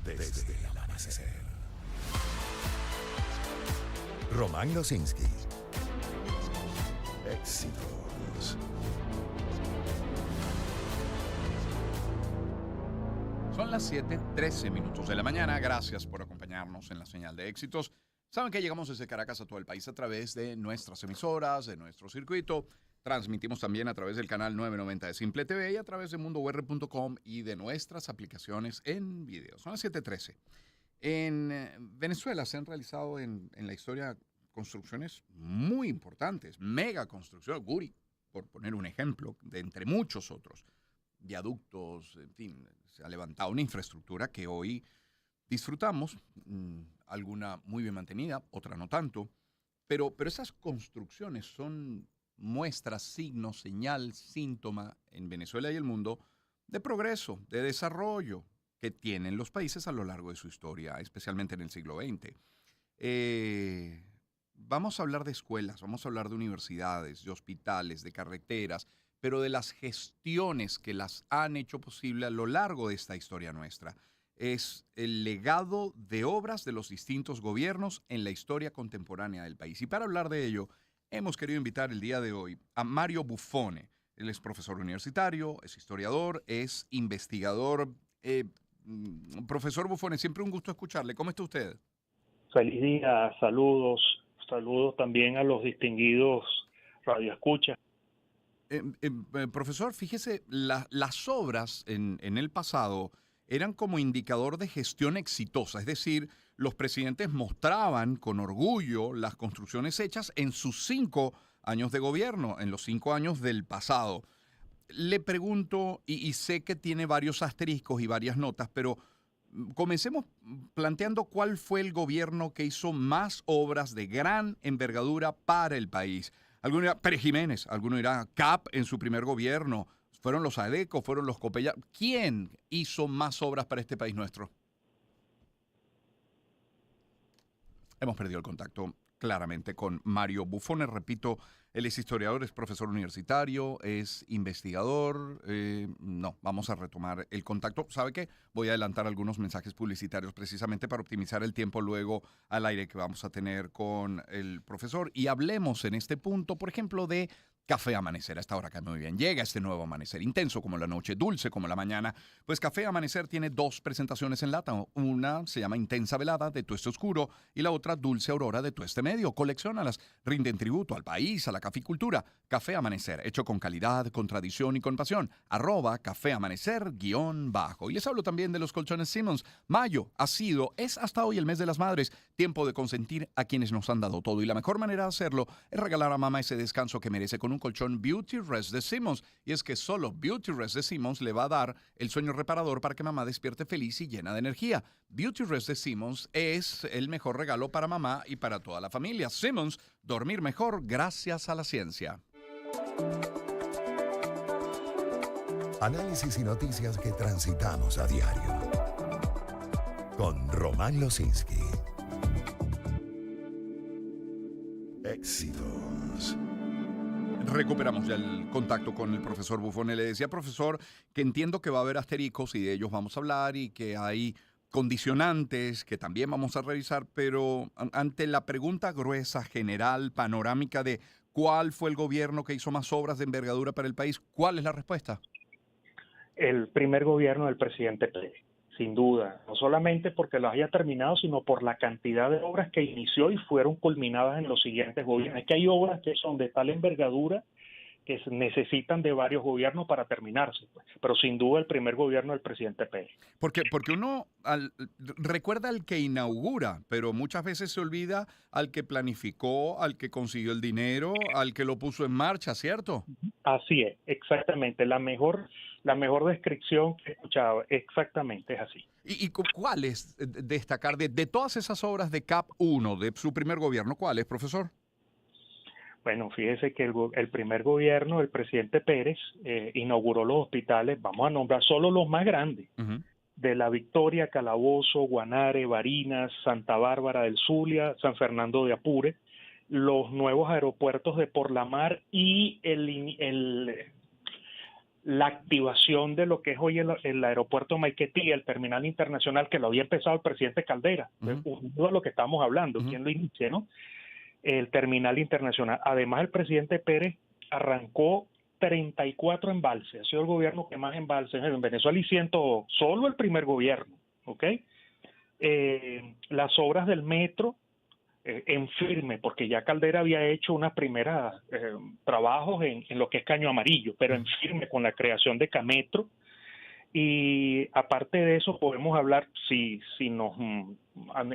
desde el amanecer. Román Losinski. Éxitos. Son las 7:13 de la mañana. Gracias por acompañarnos en la señal de éxitos. Saben que llegamos desde Caracas a todo el país a través de nuestras emisoras, de nuestro circuito. Transmitimos también a través del canal 990 de Simple TV y a través de mundour.com y de nuestras aplicaciones en video. Son las 7:13. En Venezuela se han realizado en la historia construcciones muy importantes, mega construcciones, Guri, por poner un ejemplo, de entre muchos otros, viaductos, en fin, se ha levantado una infraestructura que hoy disfrutamos, alguna muy bien mantenida, otra no tanto, pero esas construcciones son muestra, signo, señal, síntoma en Venezuela y el mundo de progreso, de desarrollo que tienen los países a lo largo de su historia, especialmente en el siglo XX. Vamos a hablar de escuelas, vamos a hablar de universidades, de hospitales, de carreteras, pero de las gestiones que las han hecho posible a lo largo de esta historia nuestra. Es el legado de obras de los distintos gobiernos en la historia contemporánea del país. Y para hablar de ello, hemos querido invitar el día de hoy a Mario Buffone. Él es profesor universitario, es historiador, es investigador. Profesor Buffone, siempre un gusto escucharle. ¿Cómo está usted? Feliz día, saludos también a los distinguidos radioescuchas. Profesor, fíjese, las obras en el pasado eran como indicador de gestión exitosa, es decir, los presidentes mostraban con orgullo las construcciones hechas en sus 5 años de gobierno, en los 5 años del pasado. Le pregunto, y sé que tiene varios asteriscos y varias notas, pero comencemos planteando cuál fue el gobierno que hizo más obras de gran envergadura para el país. Alguno dirá Pérez Jiménez, alguno dirá CAP en su primer gobierno, fueron los ADECO, fueron los Copellar. ¿Quién hizo más obras para este país nuestro? Hemos perdido el contacto claramente con Mario Buffone. Repito, él es historiador, es profesor universitario, es investigador. No, vamos a retomar el contacto. ¿Sabe qué? Voy a adelantar algunos mensajes publicitarios precisamente para optimizar el tiempo luego al aire que vamos a tener con el profesor. Y hablemos en este punto, por ejemplo, de Café Amanecer. A esta hora cae muy bien. Llega este nuevo amanecer, intenso como la noche, dulce como la mañana. Pues Café Amanecer tiene 2 presentaciones en lata. Una se llama Intensa Velada de Tueste Oscuro y la otra Dulce Aurora de Tueste Medio. Colecciónalas, rinden tributo al país, a la caficultura. Café Amanecer, hecho con calidad, con tradición y con pasión. @Café Amanecer _. Y les hablo también de los colchones Simmons. Mayo es hasta hoy el mes de las madres. Tiempo de consentir a quienes nos han dado todo. Y la mejor manera de hacerlo es regalar a mamá ese descanso que merece con un colchón Beauty Rest de Simmons. Y es que solo Beauty Rest de Simmons le va a dar el sueño reparador para que mamá despierte feliz y llena de energía. Beauty Rest de Simmons es el mejor regalo para mamá y para toda la familia. Simmons, dormir mejor gracias a la ciencia. Análisis y noticias que transitamos a diario. Con Román Losinski. Éxitos. Recuperamos ya el contacto con el profesor Buffone. Le decía, profesor, que entiendo que va a haber asteriscos y de ellos vamos a hablar y que hay condicionantes que también vamos a revisar, pero ante la pregunta gruesa, general, panorámica de cuál fue el gobierno que hizo más obras de envergadura para el país, ¿cuál es la respuesta? El primer gobierno del presidente Pérez, sin duda, no solamente porque lo haya terminado, sino por la cantidad de obras que inició y fueron culminadas en los siguientes gobiernos. Es que hay obras que son de tal envergadura que necesitan de varios gobiernos para terminarse, pues. Pero sin duda el primer gobierno del presidente Pérez. Porque uno recuerda al que inaugura, pero muchas veces se olvida al que planificó, al que consiguió el dinero, al que lo puso en marcha, ¿cierto? Así es, exactamente. La mejor descripción que he escuchado, exactamente es así. ¿Y cuál es destacar de todas esas obras de CAP 1, de su primer gobierno? ¿Cuál es, profesor? Bueno, fíjese que el primer gobierno del presidente Pérez inauguró los hospitales, vamos a nombrar solo los más grandes, de La Victoria, Calabozo, Guanare, Barinas, Santa Bárbara del Zulia, San Fernando de Apure, los nuevos aeropuertos de Por la Mar y la activación de lo que es hoy el aeropuerto Maiquetía, el terminal internacional, que lo había empezado el presidente Caldera, unido a lo que estamos hablando, ¿quién lo inicia, no? El terminal internacional. Además, el presidente Pérez arrancó 34 embalses, ha sido el gobierno que más embalses en Venezuela y solo el primer gobierno, ¿ok? Las obras del metro en firme, porque ya Caldera había hecho unas primeras trabajos en lo que es Caño Amarillo, pero en firme con la creación de Cametro. Y aparte de eso podemos hablar, si nos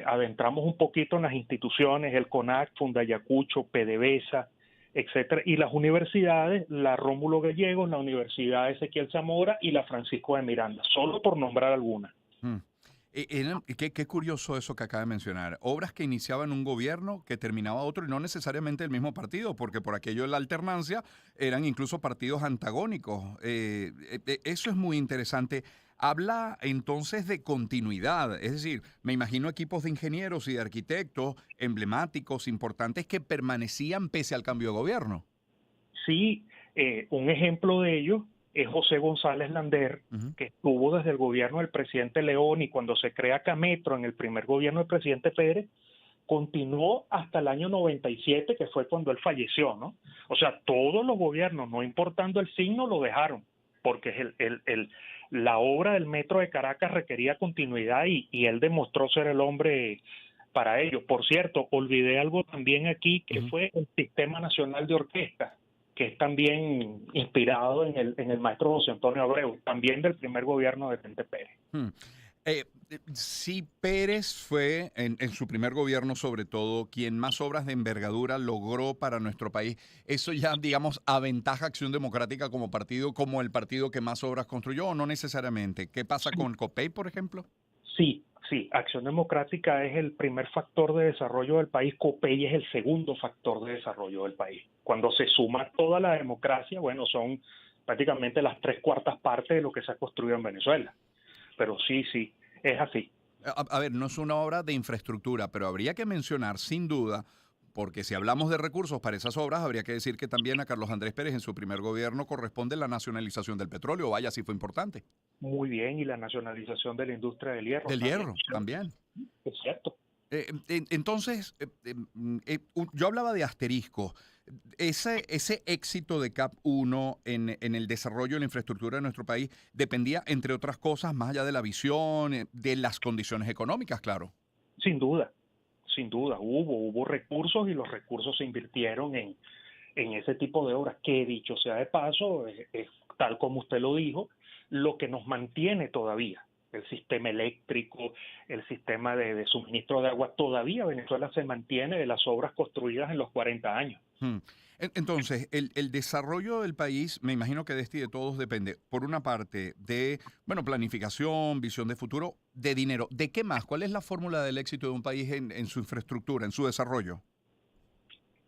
adentramos un poquito en las instituciones, el CONAC, Fundayacucho, PDVSA, etcétera, y las universidades, la Rómulo Gallegos, la Universidad Ezequiel Zamora y la Francisco de Miranda, solo por nombrar algunas. Qué curioso eso que acaba de mencionar. Obras que iniciaban un gobierno, que terminaba otro, y no necesariamente el mismo partido, porque por aquello de la alternancia eran incluso partidos antagónicos. Eso es muy interesante. Habla entonces de continuidad, es decir, me imagino equipos de ingenieros y de arquitectos emblemáticos, importantes, que permanecían pese al cambio de gobierno. Sí, un ejemplo de ello es José González Lander, que estuvo desde el gobierno del presidente León, y cuando se crea Cametro en el primer gobierno del presidente Pérez, continuó hasta el año 97, que fue cuando él falleció, ¿no? O sea, todos los gobiernos, no importando el signo, lo dejaron, porque la obra del metro de Caracas requería continuidad y él demostró ser el hombre para ello. Por cierto, olvidé algo también aquí, que fue el Sistema Nacional de Orquesta, que es también inspirado en el maestro José Antonio Abreu, también del primer gobierno de Vicente Pérez. Sí, Pérez fue en su primer gobierno, sobre todo, quien más obras de envergadura logró para nuestro país. Eso ya, digamos, aventaja Acción Democrática como partido, como el partido que más obras construyó, ¿o no necesariamente? ¿Qué pasa con COPEI, por ejemplo? Sí, Acción Democrática es el primer factor de desarrollo del país, COPEI es el segundo factor de desarrollo del país. Cuando se suma toda la democracia, bueno, son prácticamente las 3/4 partes de lo que se ha construido en Venezuela. Pero sí, es así. A ver, no es una obra de infraestructura, pero habría que mencionar, sin duda, porque si hablamos de recursos para esas obras, habría que decir que también a Carlos Andrés Pérez en su primer gobierno corresponde la nacionalización del petróleo. Vaya, sí fue importante. Muy bien, y la nacionalización de la industria del hierro. Del hierro, también. Es cierto. Entonces, yo hablaba de asterisco. Ese éxito de CAP 1 en el desarrollo de la infraestructura de nuestro país dependía, entre otras cosas, más allá de la visión, de las condiciones económicas, claro. Sin duda. Hubo recursos, y los recursos se invirtieron en ese tipo de obras, que dicho sea de paso, es tal como usted lo dijo, lo que nos mantiene todavía. El sistema eléctrico, el sistema de suministro de agua, todavía Venezuela se mantiene de las obras construidas en los 40 años. Entonces, el desarrollo del país, me imagino que de este y de todos depende, por una parte, de planificación, visión de futuro, de dinero. ¿De qué más? ¿Cuál es la fórmula del éxito de un país en su infraestructura, en su desarrollo?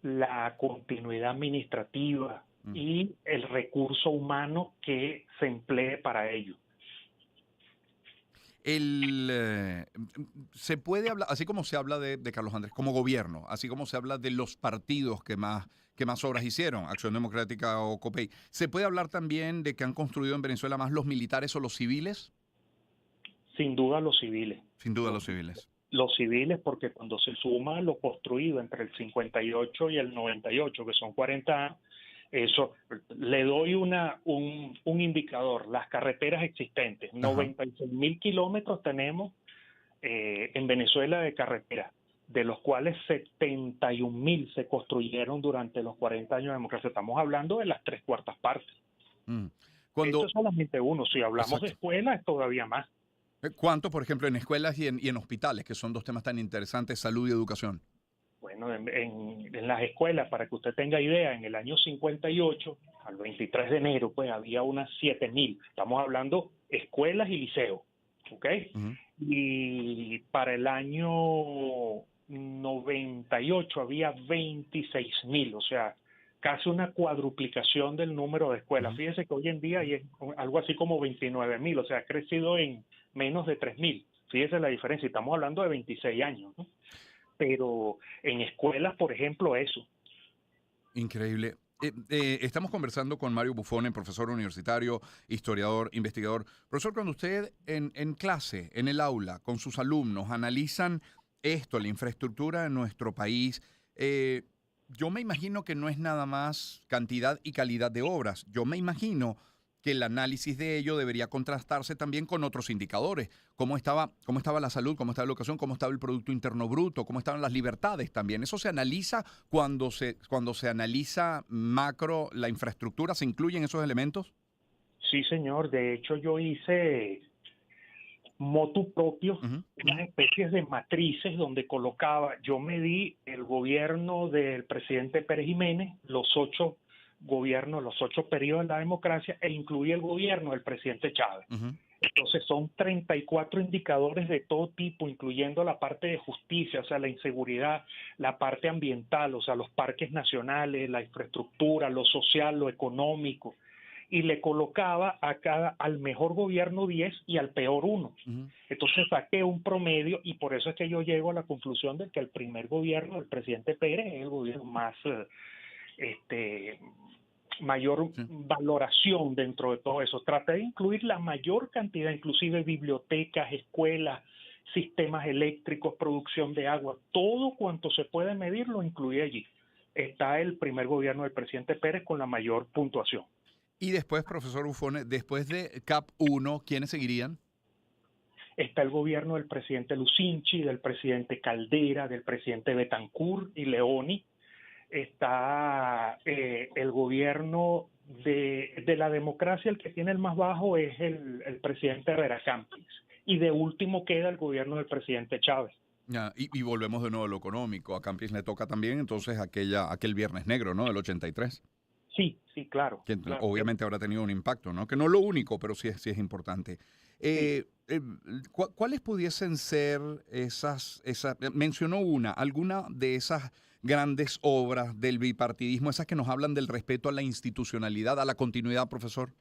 La continuidad administrativa y el recurso humano que se emplee para ello. Se puede hablar, así como se habla de Carlos Andrés como gobierno, así como se habla de los partidos que más obras hicieron, Acción Democrática o COPEI, ¿se puede hablar también de que han construido en Venezuela más los militares o los civiles? Sin duda los civiles. Sin duda los civiles. Los civiles, porque cuando se suma lo construido entre el 58 y el 98, que son 40 años, eso, le doy un indicador, las carreteras existentes, 96.000 kilómetros tenemos en Venezuela de carreteras, de los cuales 71.000 se construyeron durante los 40 años de democracia. Estamos hablando de las 3/4 partes. Eso es solamente uno. Si hablamos de escuelas, es todavía más. ¿Cuánto, por ejemplo, en escuelas y en hospitales, que son dos temas tan interesantes, salud y educación? Bueno, en las escuelas, para que usted tenga idea, en el año 58, al 23 de enero, pues había unas 7.000. Estamos hablando escuelas y liceos, ¿ok? Y para el año 98 había 26.000, o sea, casi una cuadruplicación del número de escuelas. Fíjese que hoy en día hay algo así como 29.000, o sea, ha crecido en menos de 3.000. Fíjese la diferencia, estamos hablando de 26 años, ¿no? Pero en escuelas, por ejemplo, eso. Increíble. Estamos conversando con Mario Buffone, profesor universitario, historiador, investigador. Profesor, cuando usted en clase, en el aula, con sus alumnos, analizan esto, la infraestructura de nuestro país, yo me imagino que no es nada más cantidad y calidad de obras. Yo me imagino que el análisis de ello debería contrastarse también con otros indicadores. Cómo estaba la salud, cómo estaba la educación, cómo estaba el Producto Interno Bruto, cómo estaban las libertades también. Eso se analiza cuando se analiza macro la infraestructura, ¿se incluyen esos elementos? Sí, señor. De hecho, yo hice motu propio, Ujú, unas especies de matrices donde colocaba, yo medí el gobierno del presidente Pérez Jiménez, los 8 gobiernos, los 8 periodos de la democracia, e incluía el gobierno del presidente Chávez. ujú, Entonces son 34 indicadores de todo tipo, incluyendo la parte de justicia, o sea, la inseguridad, la parte ambiental, o sea, los parques nacionales, la infraestructura, lo social, lo económico, y le colocaba al mejor gobierno 10 y al peor 1. ujú. Entonces saqué un promedio y por eso es que yo llego a la conclusión de que el primer gobierno del presidente Pérez es el gobierno más mayor Sí. valoración dentro de todo eso. Traté de incluir la mayor cantidad, inclusive bibliotecas, escuelas, sistemas eléctricos, producción de agua, todo cuanto se puede medir lo incluí allí. Está el primer gobierno del presidente Pérez con la mayor puntuación. Y después, profesor Buffone, después de CAP 1, ¿quiénes seguirían? Está el gobierno del presidente Lucinchi, del presidente Caldera, del presidente Betancourt y Leoni. Está el gobierno de la democracia, el que tiene el más bajo es el presidente Herrera Campins. Y de último queda el gobierno del presidente Chávez. Ya, y volvemos de nuevo a lo económico. A Campis le toca también entonces aquel Viernes Negro, ¿no? Del 83. Sí, sí, claro. Que Claro. obviamente habrá tenido un impacto, ¿no? Que no es lo único, pero sí es importante. Sí. ¿Cuáles pudiesen ser mencionó alguna de esas grandes obras del bipartidismo, esas que nos hablan del respeto a la institucionalidad, a la continuidad, profesor?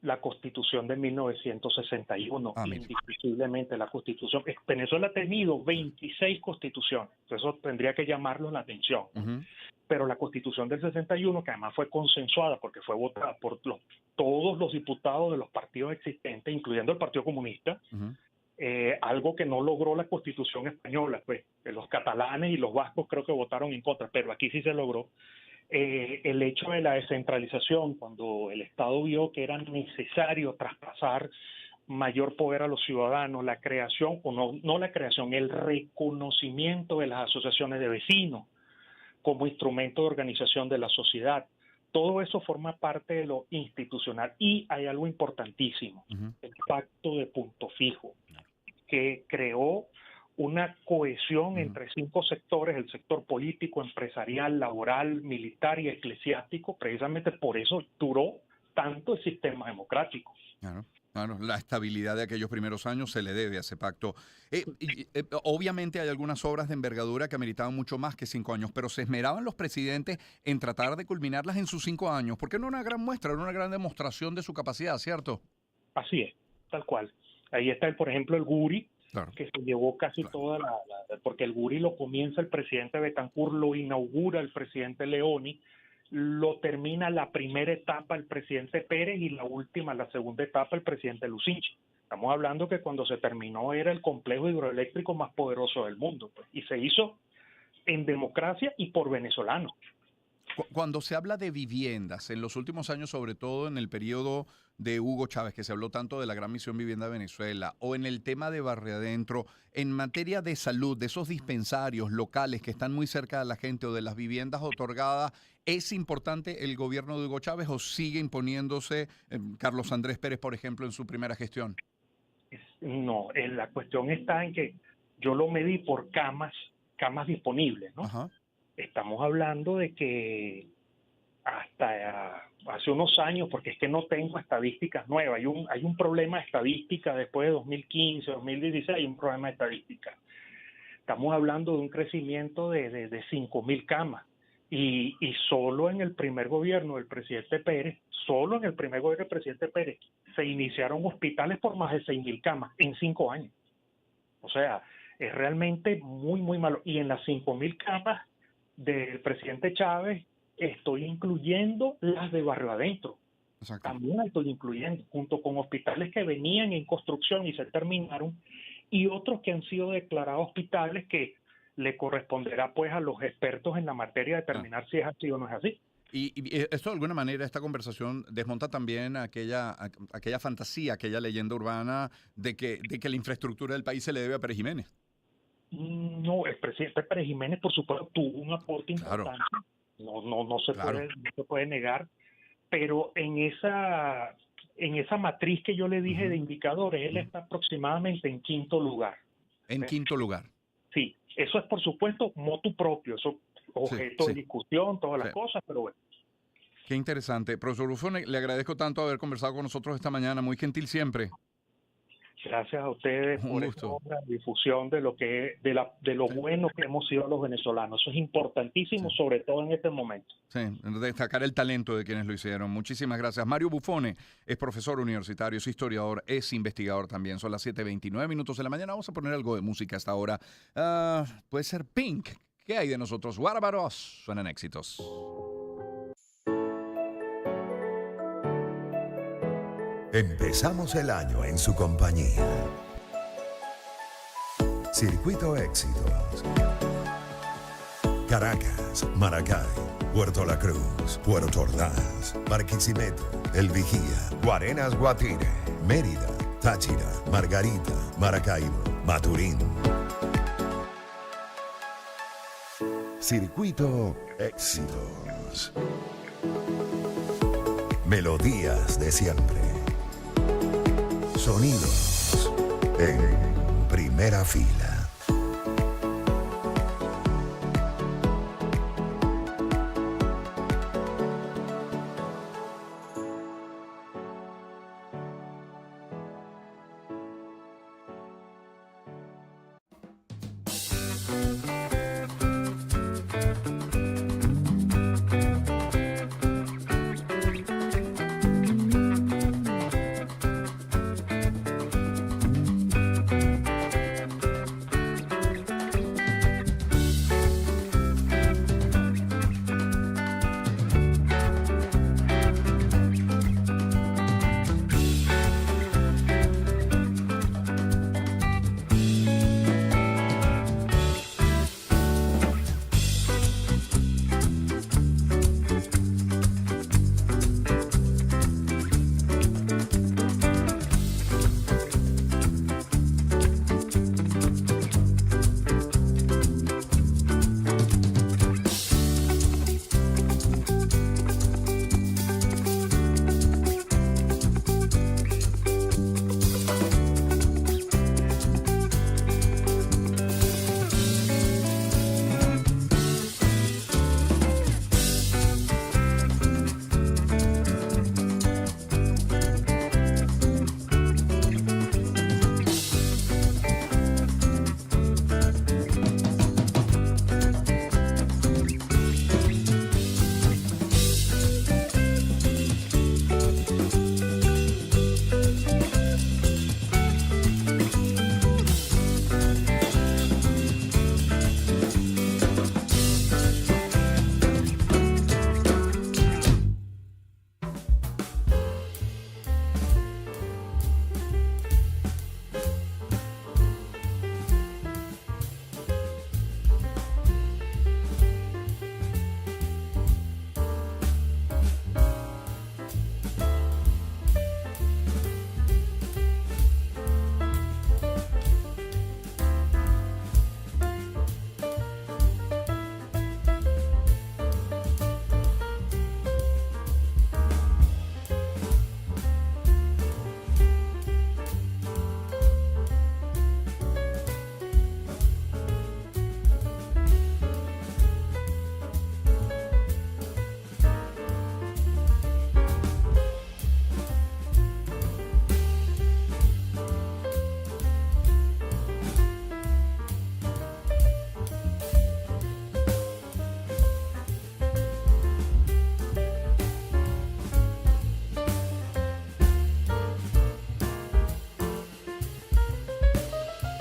La Constitución de 1961, Ah, mire. indiscutiblemente la Constitución. Venezuela ha tenido 26 constituciones, eso tendría que llamarnos la atención. Ujú, Pero la Constitución del 61, que además fue consensuada porque fue votada por todos los diputados de los partidos existentes, incluyendo el Partido Comunista, ujú. algo que no logró la Constitución española, pues los catalanes y los vascos creo que votaron en contra, pero aquí sí se logró. El hecho de la descentralización, cuando el Estado vio que era necesario traspasar mayor poder a los ciudadanos, la creación, o no la creación, el reconocimiento de las asociaciones de vecinos como instrumento de organización de la sociedad. Todo eso forma parte de lo institucional. Y hay algo importantísimo, Ujú. el pacto de punto fijo, que creó una cohesión Ujú. entre 5 sectores, el sector político, empresarial, laboral, militar y eclesiástico. Precisamente por eso duró tanto el sistema democrático. Claro, claro, la estabilidad de aquellos primeros años se le debe a ese pacto. Obviamente hay algunas obras de envergadura que ameritaban mucho más que 5 años, pero se esmeraban los presidentes en tratar de culminarlas en sus 5 años, porque era una gran muestra, era una gran demostración de su capacidad, ¿cierto? Así es, tal cual. Ahí está, por ejemplo, el Guri, Claro, que se llevó casi claro. toda porque el Guri lo comienza el presidente Betancourt, lo inaugura el presidente Leoni, lo termina la primera etapa el presidente Pérez y la última, la segunda etapa, el presidente Lucinchi. Estamos hablando que cuando se terminó era el complejo hidroeléctrico más poderoso del mundo, pues, y se hizo en democracia y por venezolanos. Cuando se habla de viviendas, en los últimos años, sobre todo en el periodo de Hugo Chávez, que se habló tanto de la Gran Misión Vivienda de Venezuela, o en el tema de Barrio Adentro, en materia de salud, de esos dispensarios locales que están muy cerca de la gente o de las viviendas otorgadas, ¿es importante el gobierno de Hugo Chávez o sigue imponiéndose Carlos Andrés Pérez, por ejemplo, en su primera gestión? No, la cuestión está en que yo lo medí por camas disponibles, ¿no? Ajá. Estamos hablando de que hasta hace unos años, porque es que no tengo estadísticas nuevas, hay un problema de estadística después de 2015, 2016, hay un problema de estadística. Estamos hablando de un crecimiento de 5.000 camas y solo en el primer gobierno del presidente Pérez, solo en el primer gobierno del presidente Pérez, se iniciaron hospitales por más de 6.000 camas en 5 años. O sea, es realmente muy, muy malo. Y en las 5.000 camas del presidente Chávez, estoy incluyendo las de barrio adentro. Exacto. También la estoy incluyendo, junto con hospitales que venían en construcción y se terminaron, y otros que han sido declarados hospitales que le corresponderá pues a los expertos en la materia determinar si es así o no es así. Y esto de alguna manera, esta conversación desmonta también aquella fantasía, aquella leyenda urbana de que la infraestructura del país se le debe a Pérez Jiménez. No, el presidente Pérez Jiménez, por supuesto, tuvo un aporte Claro. importante, no se Claro. puede negar, pero en esa matriz que yo le dije de indicadores, él está aproximadamente en quinto lugar. En quinto lugar. Sí, eso es por supuesto motu propio, eso objeto de discusión, todas las cosas, pero bueno. Qué interesante. Profesor Buffone, le agradezco tanto haber conversado con nosotros esta mañana, muy gentil siempre. Gracias a ustedes por esta difusión de lo bueno que hemos sido los venezolanos. Eso es importantísimo, sobre todo en este momento. Sí, destacar el talento de quienes lo hicieron. Muchísimas gracias. Mario Buffone es profesor universitario, es historiador, es investigador también. Son las 7:29 de la mañana. Vamos a poner algo de música hasta ahora. Puede ser Pink. ¿Qué hay de nosotros? What About Us? Suenan éxitos. Empezamos el año en su compañía. Circuito Éxitos. Caracas, Maracay, Puerto La Cruz, Puerto Ordaz, Barquisimeto, El Vigía, Guarenas, Guatire, Mérida, Táchira, Margarita, Maracaibo, Maturín. Circuito Éxitos. Melodías de siempre. Sonidos en primera fila.